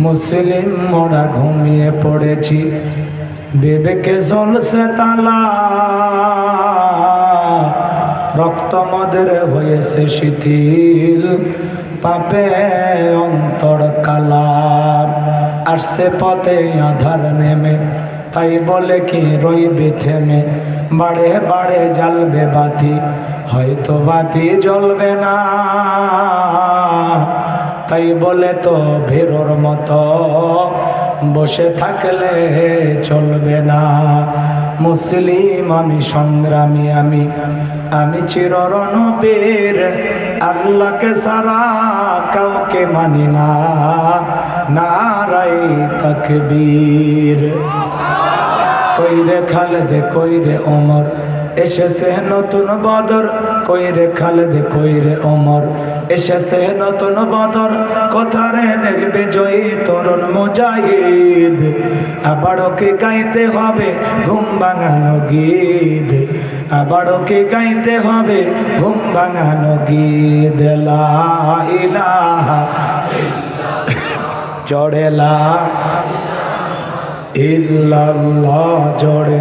মুসলিম মোরা ঘুমিয়ে পড়েছি, বিবেকে জ্বলছে তালা, রক্ত মদের হয়েছে শিথিল, পাপে অন্তর কালা। আসছে পথে আধার নেমে, তাই বলে কি রইবে থেমে, বাড়ে বাড়ে জ্বালবে বাতি, হয়তো বাতি জ্বলবে না। তাই বলে তো ভেরোর মতো বসে থাকলে চলবে না। মুসলিম আমি, সংগ্রামী আমি, আমি চিররণবীর, আল্লাহকে সারা কাউকে মানি না, নারায়ে তাকবীর। কইরে খালেদে কইরে ওমর, এসেছে নতুন বদর, কইরে খালেদে কইরে ওমর, এসেছে নতুন বদর। কোথারে দেখবে জয়ী তরুণ মুজাহিদ, আবারও কি গাইতে হবে ঘুম ভাঙানো গীত, আবারও কি গাইতে হবে ঘুম ভাঙানো গীত। লা ইলাহা জোরে লা ইল্লাল্লাহ জোরে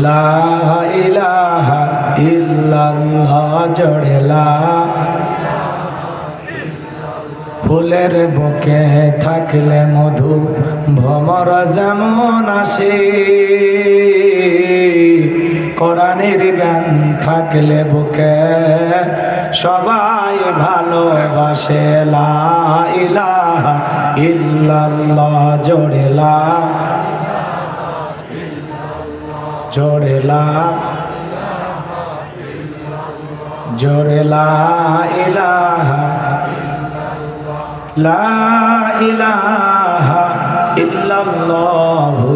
লা ইলাহা ইল্লাল্লাহ জোরে লা। ফুলের বুকে থাকলে মধু ভ্রমর যেমন আসে, কোরআনের জ্ঞান থাকলে বুকে সবাই ভালোবাসে। লা ইলাহা ইল্লাল্লাহ জোরে লা জোরে লা জোরে লা ইলাহা লা ইলাহা ইল্লাল্লাহু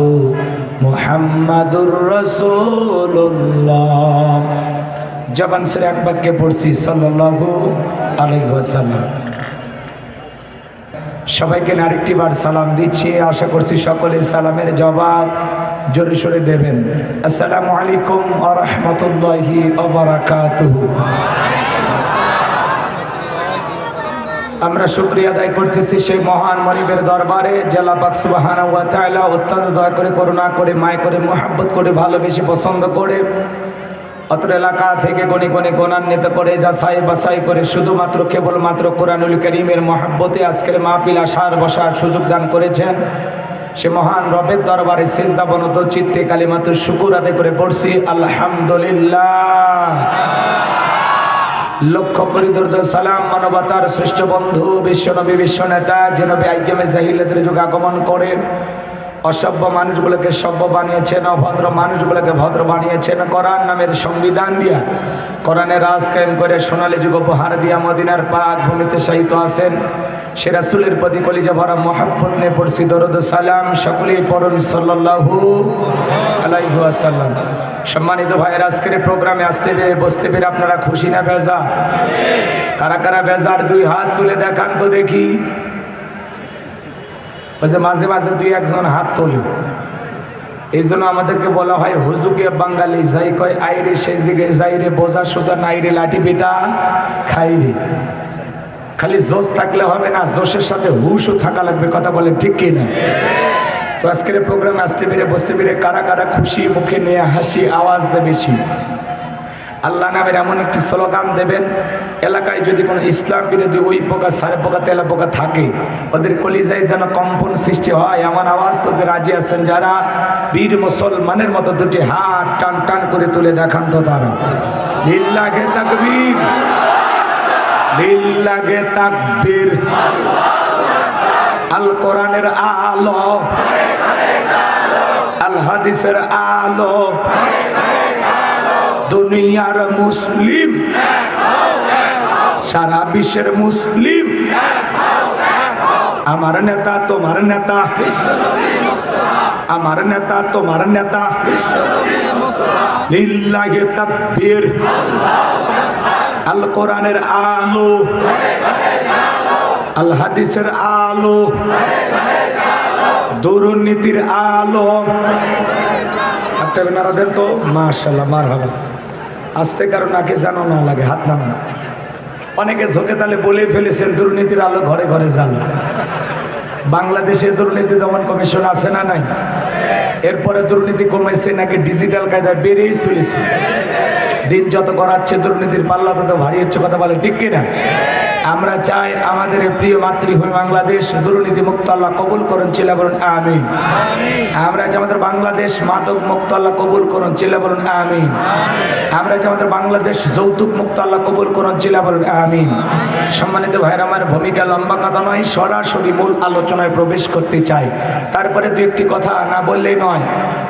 মুহাম্মাদুর রাসূলুল্লাহ। জবান ছেড়ে এক বাক্যে পড়ছি সাল্লাল্লাহু আলাইহি ওয়াসাল্লাম। সবাইকে আরেকটি বার সালাম দিচ্ছি, আশা করছি সকলে সালামের জবাব জোরে সোরে দেবেন। আসসালামু আলাইকুম ওয়া রাহমাতুল্লাহি ওয়া বারাকাতুহু। আমরা শুকরিয়া আদায় করতেছি সেই মহান মনিবের দরবারে, জেলা পাক সুবহানাহু ওয়া তাআলা অত্যন্ত দয়া করে, করুণা করে, মায় করে, মহব্বত করে, ভালোবেসে, পছন্দ করে অত্র এলাকা থেকে গণে গণে গণান্বিত করে, যাচাই বাছাই করে শুধুমাত্র কেবলমাত্র কোরআনুল কারীমের মহব্বতে আজকের মাহফিল আসার বসার সুযোগ দান করেছেন। সে মহান রবের দরবারে সিজদাবনত চিত্তে কালিমাতুর শুকর আদায় করে পড়ছি আলহামদুলিল্লাহ। লক্ষ কোটি দরুদ সালাম মানবতার শ্রেষ্ঠ বন্ধু বিশ্বনবী বিশ্বনেতা যে নবী আইয়ামে জাহিলিয়াতের যুগে আগমন করে অসভ্য মানুষগুলোকে সভ্য বানিয়েছেন, অভদ্র মানুষগুলোকে ভদ্র বানিয়েছেন, কোরআন নামের সংবিধান দিয়া, কোরআনের রাজ কায়েম করে সোনালী যুগ উপহার দিয়া মদিনার পাক ভূমিতে শায়িত আছেন। সে রাসূলের প্রতি কলিজা ভরা মহব্বত নিয়ে পড়ছি দরুদ সালাম, সকলেই পড়ুন সাল্লাল্লাহু আলাইহি ওয়াসাল্লাম। সম্মানিত ভাইয়ের, আজকের প্রোগ্রামে আসতে পেরে বসতে পেরে আপনারা খুশি না বেজা? কারা কারা বেজার দুই হাত তুলে দেখান তো দেখি। ওই যে মাঝে মাঝে দুই একজন হাত তোলে, এই জন্য আমাদেরকে বলা হয় হুজুকে বাঙালি যাই কয় আইরে সেই জায়গায় যাইরে, বোঝা সোজা নাইরে, লাঠি পিটা খাইরে। খালি জোশ থাকলে হবে না, জোশের সাথে হুশও থাকা লাগবে, কথা বলেন ঠিক কি না? তো আজকের প্রোগ্রামে আসতে পেরে বসতে পেরে কারা কারা খুশি, মুখে নিয়ে হাসি আওয়াজ দেবে বেশি? আল্লাহ নামের এমন একটি স্লোগান দেবেন, এলাকায় যদি কোনো ইসলাম বিরোধী ওই পোকা সারে পোকা তেলা পোকা থাকে, ওদের কলিজায় যেন কম্পন সৃষ্টি হয় এমন আওয়াজ তোদের রাজি আছেন যারা? বীর মুসলমানের মতো দুটি হাত টান টান করে তুলে দেখান তো তারা। লিল্লাহে তাকবীর, লিল্লাহে তাকবীর। আল কোরআনের আলো, আল হাদিসের আলো, দুনিয়ার মুসলিম, সারা বিশ্বের মুসলিম, আমার নেতা তোমার নেতা, আমার নেতা তোমার নেতা। লিল্লাহে তাকবীর। আল কোরআনের আলো, আল হাদিসের আলো, দুর্নীতির আলো, একটা বেনারাদের তো মাশাআল্লাহ মারহাবা। আসতে কারো নাকে যেন না লাগে, হাত নামান। অনেকে ঝোঁকে তালে বলে ফেলেছেন দুর্নীতির আলো ঘরে ঘরে জ্বালা। বাংলাদেশে দুর্নীতি দমন কমিশন আছে না নাই? এরপরে দুর্নীতি কমেছে নাকি ডিজিটাল কায়দায় বেড়েই চলেছে? দিন যত গড়াচ্ছে দুর্নীতির পাল্লা তত ভারী হচ্ছে, কথা বলে ঠিক কিনা? আমরা চাই আমাদের এই প্রিয় মাতৃভূমি বাংলাদেশ দুর্নীতি মুক্ত আল্লাহ কবুল করুন, চিল্লা বলুন আমিন। আমরা চাই আমাদের বাংলাদেশ মাদক মুক্ত আল্লাহ কবুল করুন, চিল্লা বলুন আমিন। আমরা চাই আমাদের বাংলাদেশ যৌতুক মুক্ত আল্লাহ কবুল করুন, চিল্লা বলুন আমিন। সম্মানিত ভাইরা, আমার ভূমিকা লম্বা কথা নয়, সরাসরি মূল আলোচনায় প্রবেশ করতে চাই। তারপরে দু একটি কথা না বললেই নয়।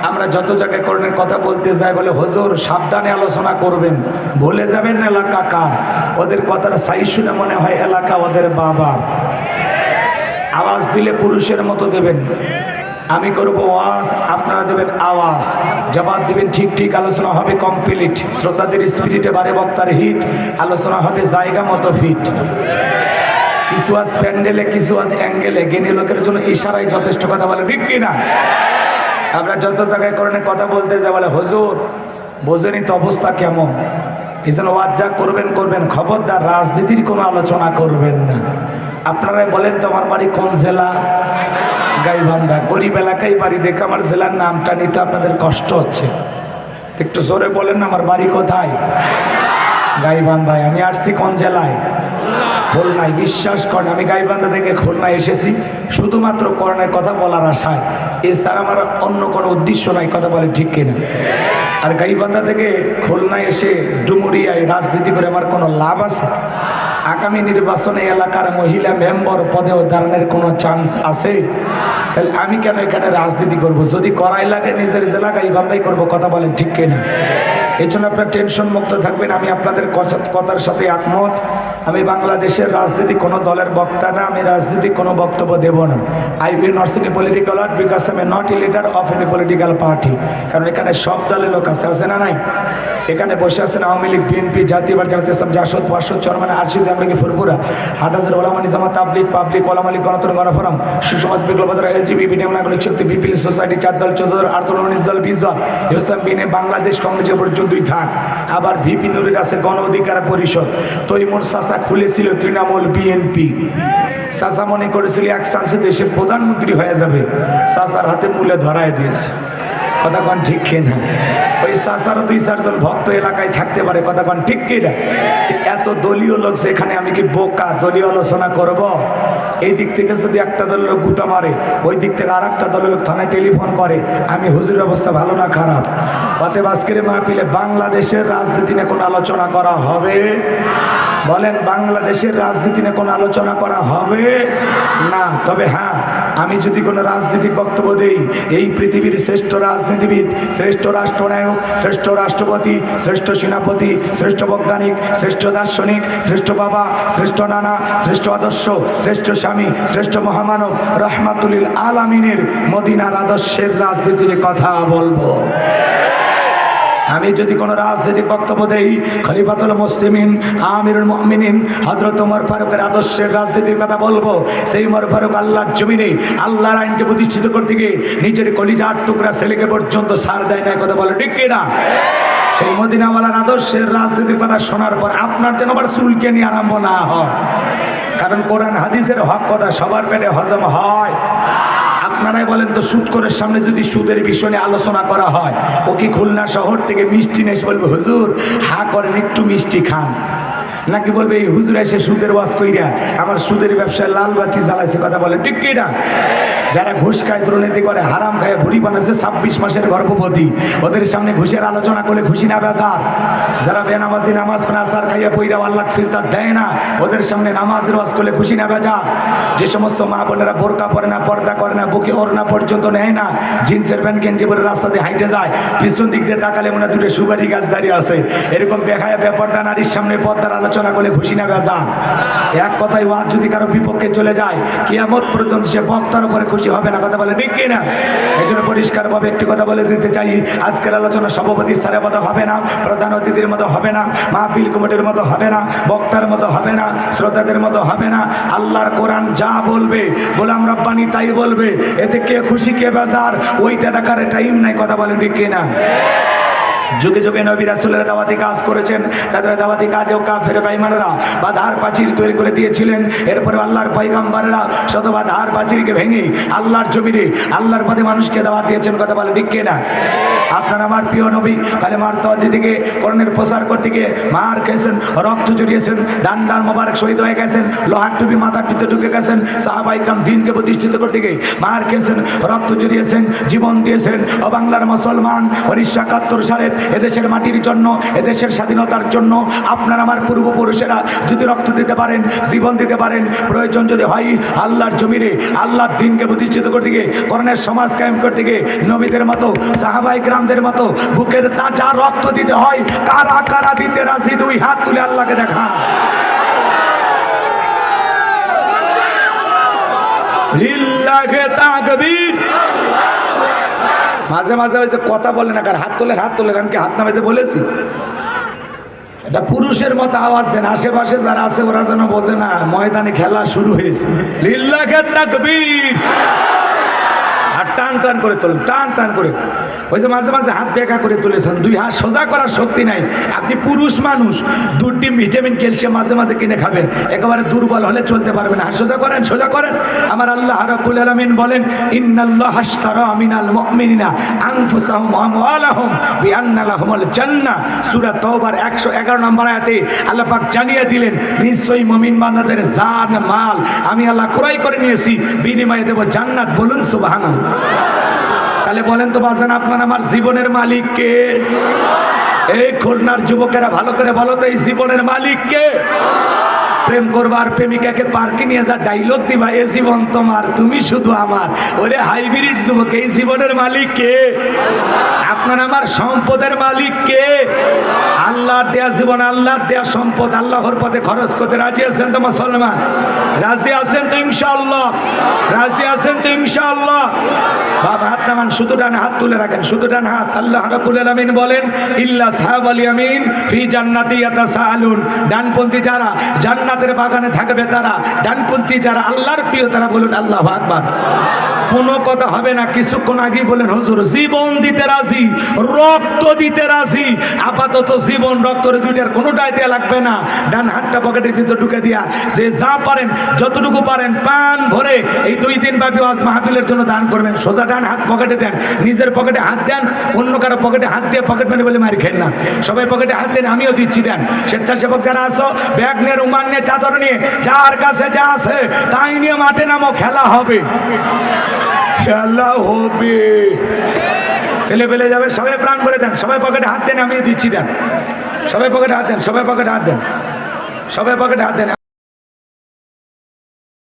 আমরা যত জায়গায় করণের কথা বলতে যাই বলে হুজুর সাবধানে আলোচনা করবেন, ভুলে যাবেন এলাকা কার। ওদের কথাটা সাই শুনে মনে হয় এলাকা ওদের বাবার। আওয়াজ দিলে পুরুষের মতো দেবেন, আমি করব ওয়াজ, আপনারা দেবেন আওয়াজ, জবাব দিবেন ঠিক ঠিক। আলোচনা হবে কমপ্লিট, শ্রোতাদের স্পিরিটে বারে বক্তার হিট, আলোচনা হবে জায়গা মতো ফিট। কিছু আজ প্যান্ডেলে, কিছু আজ অ্যাঙ্গেলে, জ্ঞানী লোকের জন্য ইশারাই যথেষ্ট, কথা বলে ঠিক কিনা? আমরা যত জায়গায় করণের কথা বলতে যাই বলে হুজুর বোঝেনি তো অবস্থা কেমন। এই জন্য ওয়াজ যা করবেন করবেন, খবরদার রাজনীতির কোনো আলোচনা করবেন না। আপনারাই বলেন তো আমার বাড়ি কোন জেলা? গাইবান্ধা। গরিব এলাকায় বাড়ি দেখে আমার জেলার নামটা নিতে আপনাদের কষ্ট হচ্ছে। একটু জোরে বলেন না, আমার বাড়ি কোথায়? গাইবান্ধায়। আমি আসছি কোন জেলায়? খুলনায়। বিশ্বাস করেন আমি গাইবান্ধা থেকে খুলনায় এসেছি শুধুমাত্র করণের কথা বলার আশায়, এছাড়া আমার অন্য কোনো উদ্দেশ্য নাই, কথা বলে ঠিক কিনা? আর গাইবান্ধা থেকে খুলনায় এসে ডুমুরিয়ায় রাজনীতি করে আমার কোনো লাভ আছে? আগামী নির্বাচনে এলাকার মহিলা মেম্বার পদেও দাঁড়ানোর কোনো চান্স আছে? তাহলে আমি কেন এখানে রাজনীতি করব? যদি করাই লাগে নিজের জেলা গাইবান্ধাই করবো, কথা বলেন ঠিক কিনা? এই জন্য আপনার টেনশন মুক্ত থাকবেন। আমি আপনাদের কথার সাথে একমত। আমি বাংলাদেশের রাজনীতি কোনো দলের বক্তা না, আমি রাজনীতি কোনো বক্তব্য দেব না। I will not seen a political word because I am not a leader of any political party. কারণ এখানে সব দলের লোক আছে না নাই? এখানে বসে আছেন আওয়ামী লীগ, বিএনপি, জাতীয়বাদ, জামাত ইসলাম, জাসদ, পার্শ্বদ, চরমানা, আরশিদ, আমলিগি, ফুরফুরা, হাটহাজার, ওলামা নিজামাত, তাবলিগ, পাবলিক, ওলামা লীগ, গণতন্ত্র, গণফোরাম, সুসমাজ, বিপ্লবীরা, এলজিবিটি, নাগরিক শক্তি, পিপল সোসাইটি, 4 দল, 14 দল, 8 দল, 19 দল, 20 দল, ইসলাম বিনে বাংলাদেশ কংগ্রেসের পর্যন্তই থাক। আবার ভিপি নুরের আছে গণ অধিকার পরিষদ। তৈমুর চাচা খুলেছিল তৃণমূল বিএনপি। চাচা মনে করেছিল এক চান্সে দেশে প্রধানমন্ত্রী হয়ে যাবে, চাচার হাতে মূলে ধরায় দিয়েছে, কথা কন ঠিক কিনা? ওই চাচারও 2-4 জন ভক্ত এলাকায় থাকতে পারে, কথা কন ঠিক কিনা? এত দলীয় লোক সেখানে, আমি কি বোকা দলীয় আলোচনা করব? এই দিক থেকে যদি একটা দলের লোক গুতা মারে, ওই দিক থেকে আর একটা দলের লোক থানায় টেলিফোন করে, আমি হুজুরের অবস্থা ভালো না খারাপ? অতএব আজকের মাহফিলে বাংলাদেশের রাজনীতি নিয়ে কোনো আলোচনা করা হবে? বলেন, বাংলাদেশের রাজনীতি নিয়ে কোনো আলোচনা করা হবে না। তবে হ্যাঁ, আমি যদি কোনো রাজনৈতিক বক্তব্য দেই, এই পৃথিবীর শ্রেষ্ঠ রাজনীতিবিদ, শ্রেষ্ঠ রাষ্ট্রনায়ক, শ্রেষ্ঠ রাষ্ট্রপতি, শ্রেষ্ঠ সেনাপতি, শ্রেষ্ঠ বৈজ্ঞানিক, শ্রেষ্ঠ দার্শনিক, শ্রেষ্ঠ বাবা, শ্রেষ্ঠ নানা, শ্রেষ্ঠ আদর্শ, শ্রেষ্ঠ স্বামী, শ্রেষ্ঠ মহামানব রহমাতুল আলামিনের মদিনার আদর্শের রাজনীতির কথা বলবো। আমি যদি কোনো রাজনৈতিক বক্তব্য দেই, খলিফাতুল মুসলিমিন, আমিরুল মুমিনিন হযরত ওমর ফারুকের আদর্শের রাজনীতির কথা বলবো। সেই ওমর ফারুক আল্লাহর জমিনে আল্লাহর আইনকে প্রতিষ্ঠিত করতে গিয়ে নিজের কলিজার টুকরা ছেলেকে পর্যন্ত ছাড় দেয় না, কথা বলে ঠিক কিনা? সেই মদিনাওয়ালার আদর্শের রাজনীতির কথা শোনার পর আপনার যেন আবার চুলকে নিয়ে আরম্ভ না হয়। কারণ কোরআন হাদিসের হক কথা সবার পেটে হজম হয়। আপনারাই বলেন তো, সুদ করার সামনে যদি সুদের বিষয়ে আলোচনা করা হয়, ও কি খুলনা শহর থেকে মিষ্টি নেই বলবে হুজুর হা করেন একটু মিষ্টি খান, নাকি বলবে এই হুজুর এসে সুদের ওয়াজ কইরা আমার সুদের ব্যবসায় লাল বাতি জ্বালাইছে, কথা বলে ঠিক কিনা? যারা ঘুষ খায়, দুর্নীতি করে, হারাম খায়, ভুড়ি বানাচ্ছে 26 মাসের গর্ভবতী, ওদের সামনে ঘুষের আলোচনা করলে খুশি না বেজার? যারা বেনামাজি, নামাজ আসার খাইয়া পইরা আল্লাহ সিজদা দেয় না, ওদের সামনে নামাজের ওয়াজ করলে খুশি না বেজার? যে সমস্ত মা বোনেরা বোরকা পরে না, পর্দা করে না, বুকে ওড়না পর্যন্ত নেয় না, জিন্সের প্যান্ট গেঞ্জি পরে রাস্তা দিয়ে হাইটে যায়, পিছন দিক দিয়ে তাকালে মনে হয় দুটো সুপারি গাছ দাঁড়িয়ে আছে, এরকম বেখায়া বেপর্দা নারীর সামনে পর্দার আলোচনা করলে খুশি না বেজান? এক কথায় ওয়াজ যদি কারো বিপক্ষে চলে যায় কিয়ামত পর্যন্ত সে বক্তার উপরে খুশি হবে না, কথা বলে ঠিক কিনা? এই জন্য পরিষ্কারভাবে একটি কথা বলে দিতে চাই, আজকের আলোচনা সভাপতি স্যারের মতো হবে না, প্রধান অতিথির মতো হবে না, মাহফিল কমিটির মতো হবে না, বক্তার মতো হবে না, শ্রোতাদের মতো হবে না। আল্লাহর কোরআন যা বলবে গোলাম রব্বানি তাই বলবে, এতে কে খুশি কে বেজার ওইটা দেখার টাইম নাই, কথা বলেন ঠিক কিনা? যুগে যুগে নবী রাসূলের দাওয়াতি কাজ করেছেন, তাদের দাওয়াতি কাজেও কাফের বেঈমানরা বাধার প্রাচীর তৈরি করে দিয়েছিলেন। এরপরে আল্লাহর পয়গম্বররা শত বাধার প্রাচীরকে ভেঙে আল্লাহর জমিনে আল্লাহর পথে মানুষকে দাওয়াত দিয়েছেন, কথা বলে ঠিক কিনা? আপনার আমার প্রিয় নবী কালেমার তওহীদ থেকে কোরআনের প্রচার করতে গিয়ে মার খেয়েছেন, রক্ত জড়িয়েছেন, ডান্ডার মোবারক শহীদ হয়ে গেছেন, লোহার টুপি মাথার ভিতরে ঢুকে গেছেন, সাহাবায়ে কেরাম দ্বীনকে প্রতিষ্ঠিত করতে গিয়ে মার খেয়েছেন, রক্ত জড়িয়েছেন, জীবন দিয়েছেন। ও বাংলার মুসলমান, 1971 সালে এদেশের মাটির জন্য, এদেশের স্বাধীনতার জন্য আপনার আমার পূর্বপুরুষেরা যদি রক্ত দিতে পারেন, জীবন দিতে পারেন, প্রয়োজন যদি হয় আল্লাহর জমিনে আল্লাহর দ্বীনকে প্রতিষ্ঠিত করতে গিয়ে কোরআনের সমাজ কায়েম করতে গিয়ে নবীদের মতো সাহাবায়ে কেরামদের মতো বুকের তাজা রক্ত দিতে হয়, কারা কারা দিতে রাজি? দুই হাত তুলে আল্লাহকে দেখা। লিল্লাহি তাকবীর। মাঝে মাঝে ওই যে কথা বলে না, কার হাত তোলেন হাত তোলেন, আমি কি হাত নামাইতে বলেছি? এটা পুরুষের মতো আওয়াজ দেন, আশেপাশে যারা আছে ওরা যেন বোঝে না ময়দানে খেলা শুরু হয়েছে। লিল্লাহি তাকবীর। হাত টান টান করে তোলেন, টান টান করে। ওই যে মাঝে মাঝে হাত বেঁকা করে তুলেছেন, দুই হাত সোজা করার শক্তি নাই। আপনি পুরুষ মানুষ, দুটি ভিটামিন ক্যালসিয়াম মাঝে মাঝে কিনে খাবেন, একেবারে দুর্বল হলে চলতে পারবেন। হাত সোজা করেন, সোজা করেন। আমার আল্লাহ রাব্বুল আলামিন বলেন, ইন্নাল্লাহা আশতারা মিনাল মুমিনিনা আনফুসাহুম ওয়া আমওয়ালাহুম বিআন্না লাহুমুল জান্নাহ। সূরা তাওবার 111 নম্বর আয়াতে আল্লাহ পাক জানিয়ে দিলেন, নিশ্চয়ই মুমিন বান্দাদের জান মাল আমি আল্লাহ ক্রয় করে নিয়েছি, বিনিময়ে দেব জান্নাত। বলুন সুবহানাল্লাহ। তাহলে বলেন তো বাজান, আপনার আমার জীবনের মালিক কে? এই খুলনার যুবকেরা ভালো করে বলো তো, এই জীবনের মালিক কে? প্রেম করবার প্রেমিকাকে পার্কে নিয়ে যা ডাইলগ দিবা, এ জীবন তোমার তুমি শুধু আমার। ওরে হাইব্রিড যুবক, এই জীবনের মালিক কে? আপনার আমার সম্পদের মালিক কে? আল্লাহর দেয়া জীবন, আল্লাহর দেয়া সম্পদ আল্লাহর পথে খরচ করতে রাজি আছেন তো মুসলমান? রাজি আছেন তো ইনশাআল্লাহ? রাজি আছেন তো ইনশাআল্লাহ? বাবা হাত নামান, শুধু ডান হাত তুলে রাখেন, শুধু ডান হাত। আল্লাহ রাব্বুল আলামিন বলেন, ইল্লা সাহাবাল ইয়ামিন ফি জান্নাতি ইয়াতাসাআলুন। ডানপন্থী যারা জান্নাতের বাগানে থাকবে তারা, ডানপন্থী যারা আল্লাহর প্রিয় তারা। বলুন আল্লাহু আকবার। কোনো কথা হবে না। কিছুক্ষণ আগেই বলেন হুজুর জীবন দিতে রাজি, রক্ত দিতে রাজি। আপাতত জীবন রক্তের দুইটার কোনোটাই দেয়া লাগবে না। ডান হাতটা পকেটের ভিতর ঢুকে দিয়া যে যা পারেন যতটুকু পারেন পান ভরে এই 2 দিন ব্যাপী ওয়াজ মাহফিলের জন্য দান করবেন। সোজা ডান হাত পকেটে দেন, নিজের পকেটে হাত দেন, অন্য কারো পকেটে হাত দিয়ে পকেট মানি বলে মারি খেন না। সবাই পকেটে হাত দেন, আমিও দিচ্ছি দেন। স্বেচ্ছাসেবক যারা আছো ব্যাগ নিয়ে, রুমাল নিয়ে, চাদর নিয়ে, যার কাছে যা আছে তাই নিয়ে মাঠে নামো, খেলা হবে, খেলা হবে। ছেলে পেলে যাবে, সবাই প্রাণ করে দেন, সবাই পকেটে হাত দেন, আমিও দিচ্ছি দেন। সবাই পকেটে হাত দেন, সবাই পকেটে হাত দেন, সবাই পকেটে হাত দেন।